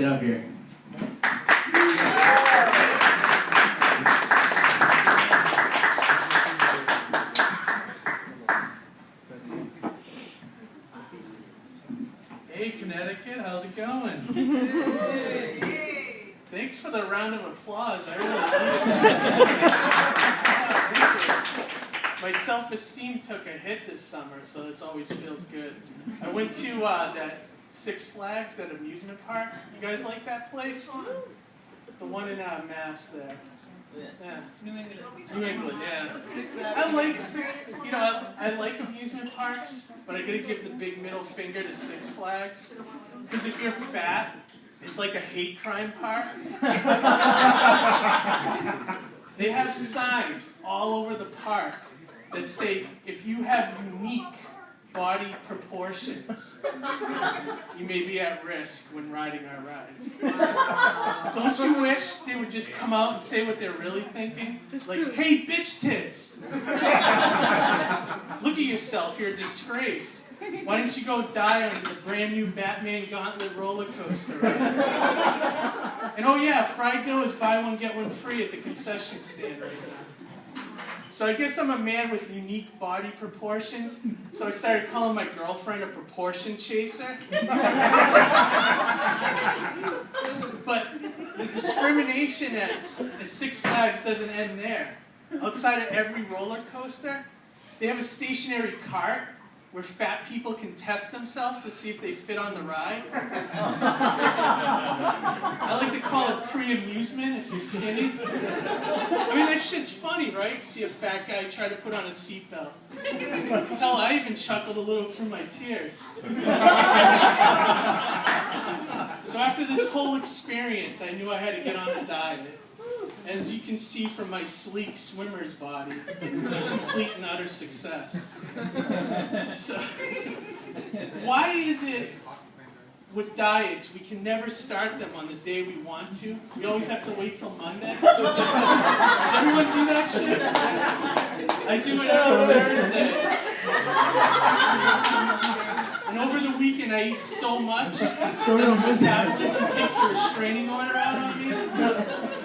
Get up here. Hey, Connecticut, how's it going? Thanks for the round of applause. I really appreciate it. My self-esteem took a hit this summer, so it always feels good. I went to that Six Flags, that amusement park. You guys like that place? The one in Mass there. Yeah. New England, yeah. I like I like amusement parks, but I gotta give the big middle finger to Six Flags. Because if you're fat, it's like a hate crime park. They have signs all over the park that say, if you have unique body proportions, you may be at risk when riding our rides. Don't you wish they would just come out and say what they're really thinking? Like, hey, bitch tits! Look at yourself, you're a disgrace. Why don't you go die on the brand new Batman Gauntlet roller coaster ride? And oh yeah, fried dough is buy one, get one free at the concession stand right now. So I guess I'm a man with unique body proportions, so I started calling my girlfriend a proportion chaser. But the discrimination at Six Flags doesn't end there. Outside of every roller coaster, they have a stationary cart where fat people can test themselves to see if they fit on the ride. I like to call it pre-amusement if you're skinny. I mean, that shit's funny, right? See a fat guy try to put on a seatbelt. Hell, I even chuckled a little through my tears. So after this whole experience, I knew I had to get on a diet. As you can see from my sleek swimmer's body, complete and utter success. So, why is it with diets we can never start them on the day we want to? We always have to wait till Monday. Does everyone do that shit? I do it every Thursday. And over the weekend I eat so much that the metabolism takes a restraining order out on me.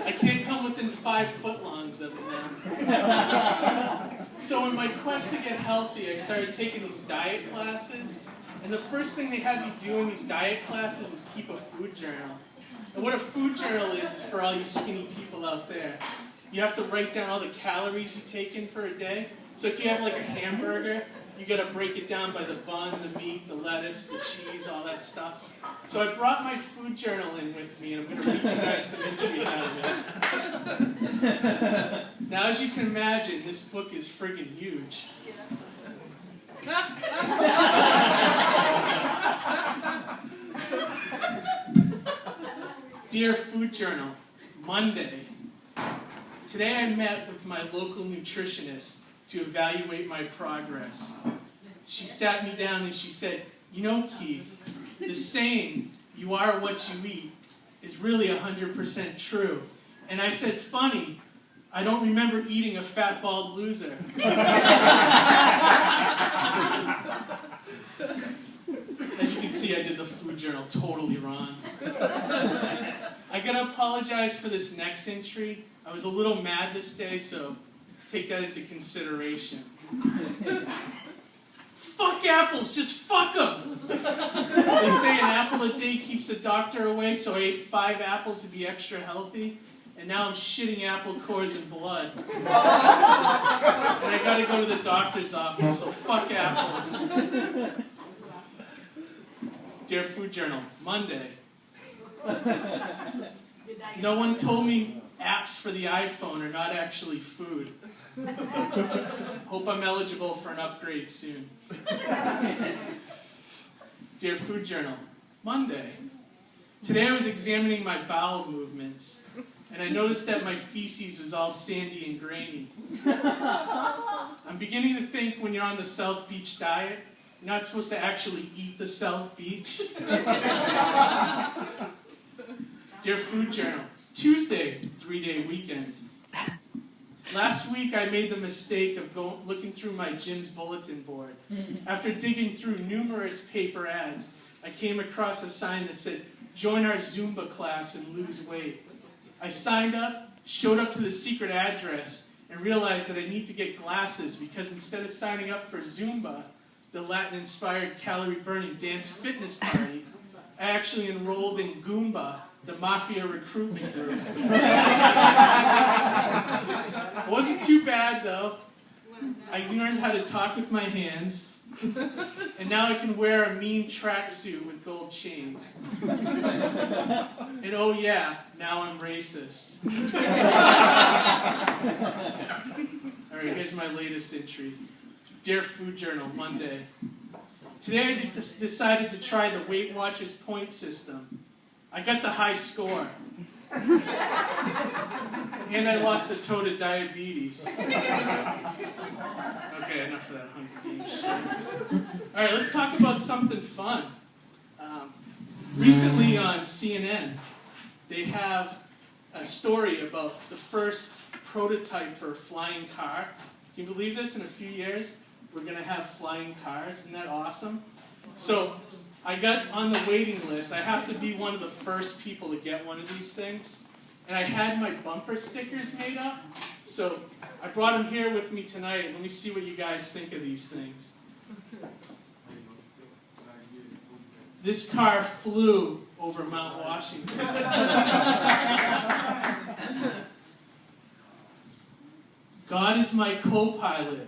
I can't come within 5 footlongs of it now. So in my quest to get healthy, I started taking these diet classes. And the first thing they have you do in these diet classes is keep a food journal. And what a food journal is for all you skinny people out there. You have to write down all the calories you take in for a day. So if you have like a hamburger, you got to break it down by the bun, the meat, the lettuce, the cheese, all that stuff. So I brought my food journal in with me, and I'm going to read you guys some entries out of it. Now, as you can imagine, this book is friggin' huge. Dear Food Journal, Monday. Today I met with my local nutritionist to evaluate my progress. She sat me down and she said, you know, Keith, the saying, you are what you eat, is really 100% true. And I said, funny, I don't remember eating a fat, bald loser. As you can see, I did the food journal totally wrong. I gotta apologize for this next entry. I was a little mad this day, so take that into consideration. Fuck apples, just fuck them! They say an apple a day keeps the doctor away, so I ate 5 apples to be extra healthy, and now I'm shitting apple cores and blood. And I gotta go to the doctor's office, so fuck apples. Dear Food Journal, Monday. No one told me apps for the iPhone are not actually food. Hope I'm eligible for an upgrade soon. Dear Food Journal, Monday. Today I was examining my bowel movements, and I noticed that my feces was all sandy and grainy. I'm beginning to think when you're on the South Beach diet, you're not supposed to actually eat the South Beach. Dear Food Journal, Tuesday, 3-day weekend. Last week I made the mistake of looking through my gym's bulletin board. After digging through numerous paper ads, I came across a sign that said, join our Zumba class and lose weight. I signed up, showed up to the secret address, and realized that I need to get glasses because instead of signing up for Zumba, the Latin-inspired calorie-burning dance fitness party, I actually enrolled in Goomba, the mafia recruitment group. It wasn't too bad, though. I learned how to talk with my hands, and now I can wear a mean tracksuit with gold chains. And oh yeah, now I'm racist. Alright, here's my latest entry. Dear Food Journal, Monday. Today I just decided to try the Weight Watchers point system. I got the high score. And I lost a toe to diabetes. Okay, enough of that Hunger Games shit. Alright, let's talk about something fun. Recently on CNN, they have a story about the first prototype for a flying car. Can you believe this? In a few years, we're going to have flying cars. Isn't that awesome? So, I got on the waiting list. I have to be one of the first people to get one of these things. And I had my bumper stickers made up. So I brought them here with me tonight. Let me see what you guys think of these things. This car flew over Mount Washington. God is my co-pilot.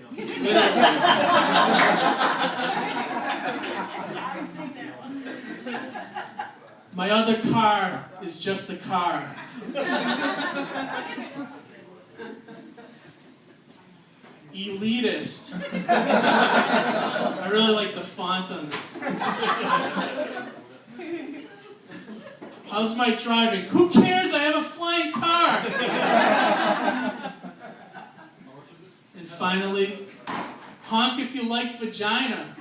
My other car is just a car. Elitist. I really like the font on this. How's my driving? Who cares? I have a flying car. And finally, honk if you like vagina.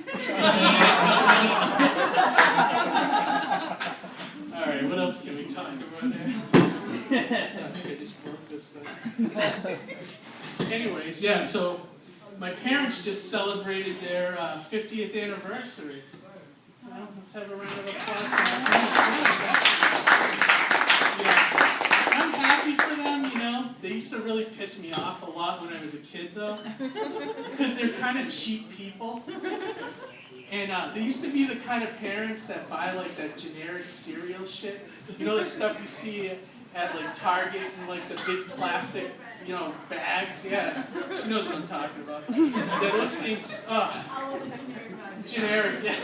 Alright, what else can we talk about here? I think I just broke this thing. Anyways, yeah, so my parents just celebrated their 50th anniversary. Well, let's have a round of applause for my parents. Yeah. I'm happy for them, you know. They used to really piss me off a lot when I was a kid, though. Because they're kind of cheap people. And they used to be the kind of parents that buy like that generic cereal shit. You know the stuff you see at like Target and like the big plastic, you know, bags? Yeah, she knows what I'm talking about. Yeah, those things, generic, yeah.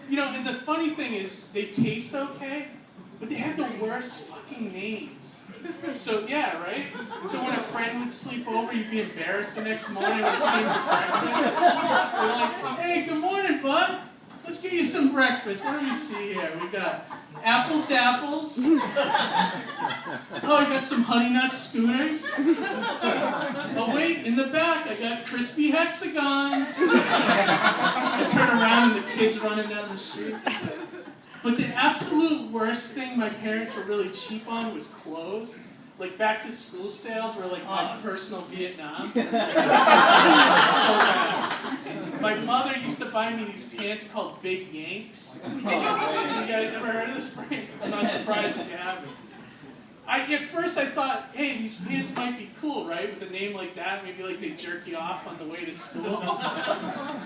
You know, and the funny thing is, they taste okay, but they had the worst fucking names. So, yeah, right? So when a friend would sleep over, you'd be embarrassed the next morning when you came for breakfast. They're like, hey, good morning, bud. Let's get you some breakfast. What do we see here? We got apple dapples. Oh, I got some honey nut scooters. Oh, wait, in the back, I got crispy hexagons. I turn around and the kid's running down the street. But the absolute worst thing my parents were really cheap on was clothes. Like back to school sales were like my personal Vietnam. So bad. My mother used to buy me these pants called Big Yanks. You guys ever heard of this brand? I'm not surprised if you haven't. At first I thought, hey, these pants might be cool, right? With a name like that, maybe like they jerk you off on the way to school.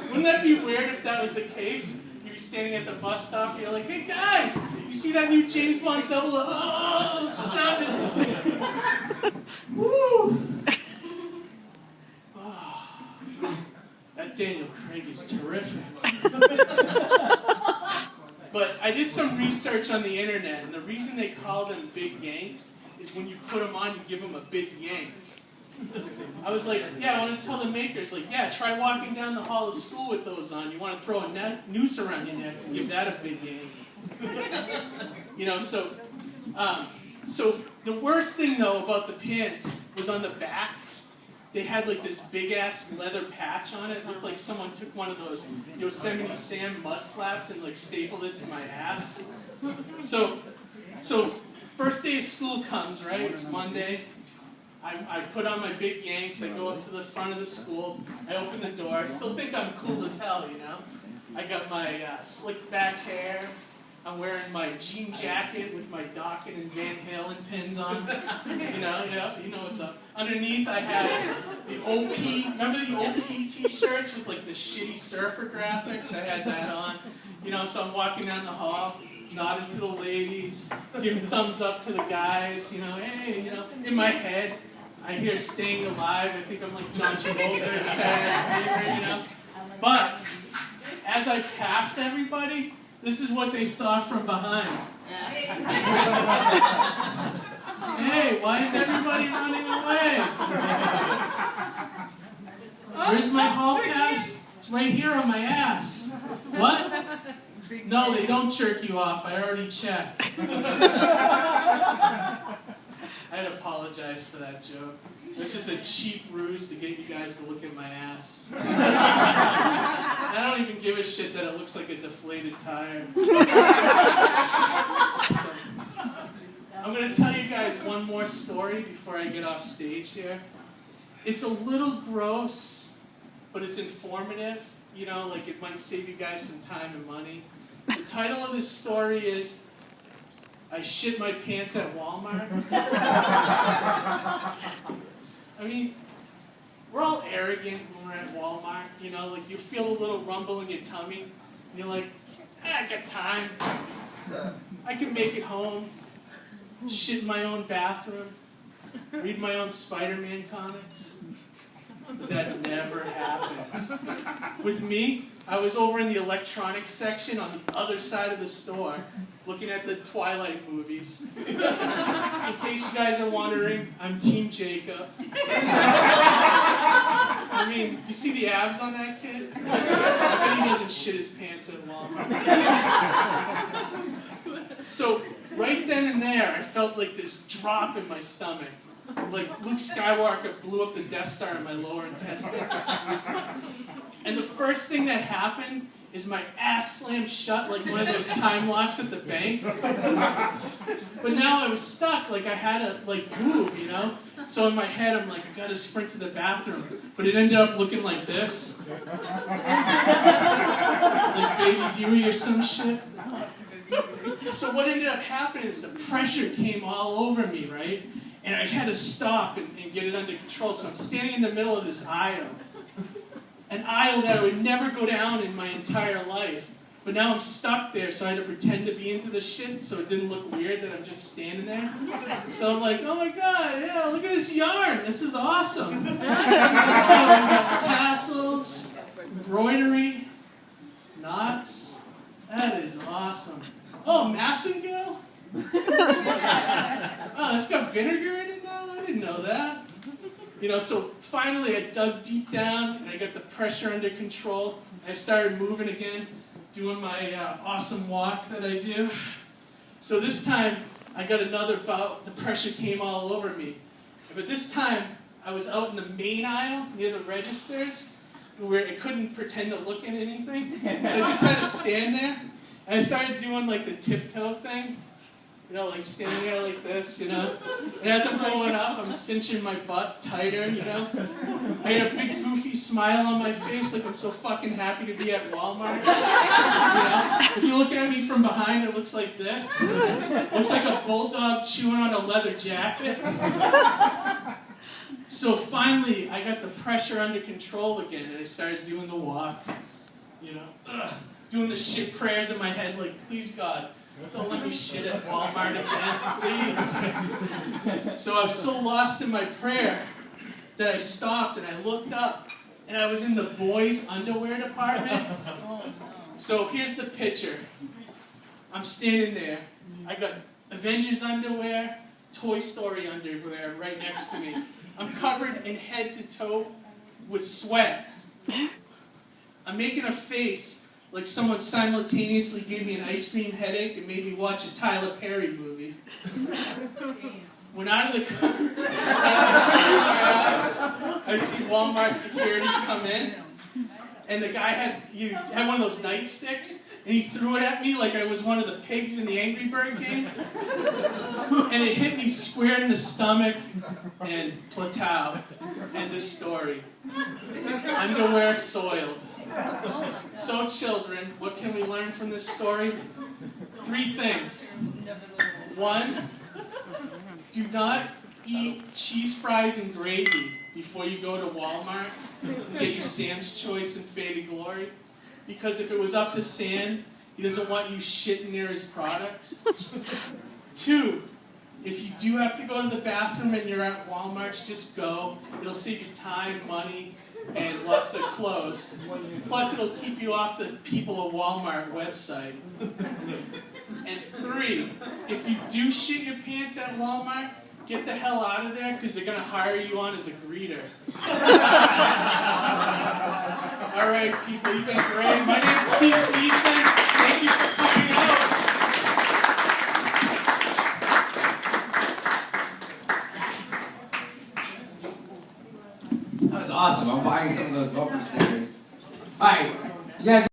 Wouldn't that be weird if that was the case? You're standing at the bus stop, you're like, hey guys, you see that new James Bond 007? Woo! Oh, that Daniel Craig is terrific. But I did some research on the internet, and the reason they call them Big Yanks is when you put them on, you give them a big yank. I was like, yeah, I want to tell the makers, like, yeah, try walking down the hall of school with those on. You want to throw a noose around your neck and give that a big yank. You know, so the worst thing, though, about the pants was on the back. They had, like, this big-ass leather patch on it. It looked like someone took one of those Yosemite Sam mud flaps and, like, stapled it to my ass. So first day of school comes, right? It's Monday. I put on my big yanks, I go up to the front of the school, I open the door, I still think I'm cool as hell, you know? I got my slicked back hair, I'm wearing my jean jacket with my Dawkins and Van Halen pins on. You know what's up. Underneath I had the OP, remember the OP t-shirts with like the shitty surfer graphics? I had that on. So I'm walking down the hall, nodding to the ladies, giving thumbs up to the guys, hey, in my head, I hear Staying Alive. I think I'm like John Travolta in Saturday Night Fever, But as I passed everybody, this is what they saw from behind. Hey, why is everybody running away? Where's my hall pass? It's right here on my ass. What? No, they don't jerk you off. I already checked. I'd apologize for that joke. It's just a cheap ruse to get you guys to look at my ass. I don't even give a shit that it looks like a deflated tire. I'm going to tell you guys one more story before I get off stage here. It's a little gross, but it's informative. Like it might save you guys some time and money. The title of this story is, I shit my pants at Walmart. I mean, we're all arrogant when we're at Walmart, like you feel a little rumble in your tummy, and you're like, I got time. I can make it home, shit in my own bathroom, read my own Spider-Man comics. But that never happens. With me, I was over in the electronics section on the other side of the store, looking at the Twilight movies. In case you guys are wondering, I'm Team Jacob. I mean, you see the abs on that kid? I bet he doesn't shit his pants at Walmart. So, right then and there, I felt like this drop in my stomach. Like Luke Skywalker blew up the Death Star in my lower intestine. And the first thing that happened is my ass slammed shut like one of those time locks at the bank. But now I was stuck, like I had to move, So in my head I'm like, I gotta sprint to the bathroom. But it ended up looking like this. Like Baby Huey or some shit. So what ended up happening is the pressure came all over me, right? And I had to stop and get it under control. So I'm standing in the middle of this aisle. An aisle that I would never go down in my entire life. But now I'm stuck there, so I had to pretend to be into the shit so it didn't look weird that I'm just standing there. So I'm like, oh my god, yeah, look at this yarn. This is awesome. Tassels, embroidery, knots. That is awesome. Oh, Massengill? Oh, it's got vinegar in it now? I didn't know that. So finally I dug deep down and I got the pressure under control. I started moving again, doing my awesome walk that I do. So this time I got another bout. The pressure came all over me. But this time I was out in the main aisle near the registers where I couldn't pretend to look at anything. So I just had to stand there. And I started doing like the tiptoe thing. Like standing there like this, And as I'm going up, I'm cinching my butt tighter, I had a big goofy smile on my face, like I'm so fucking happy to be at Walmart. If you look at me from behind, it looks like this. It looks like a bulldog chewing on a leather jacket. So finally, I got the pressure under control again, and I started doing the walk, doing the shit prayers in my head, like, please God, don't let me shit at Walmart again, please. So I was so lost in my prayer that I stopped and I looked up and I was in the boys' underwear department. So here's the picture. I'm standing there. I got Avengers underwear, Toy Story underwear right next to me. I'm covered in head to toe with sweat. I'm making a face like someone simultaneously gave me an ice cream headache and made me watch a Tyler Perry movie. When out of the car, I see Walmart security come in, and the guy had one of those nightsticks, and he threw it at me like I was one of the pigs in the Angry Bird game. And it hit me square in the stomach, and plateau. End of story. Underwear soiled. So children, what can we learn from this story? 3 things. 1, do not eat cheese fries and gravy before you go to Walmart and get your Sam's Choice and Faded Glory. Because if it was up to Sam, he doesn't want you shitting near his products. 2, if you do have to go to the bathroom and you're at Walmart, just go. It'll save you time, money, and lots of clothes. Plus, it'll keep you off the People of Walmart website. And 3, if you do shit your pants at Walmart, get the hell out of there because they're going to hire you on as a greeter. All right, people, you've been great. My name's Gleason. Thank you for coming out. That was awesome. I'm buying some of those bumper stickers. All right, you guys.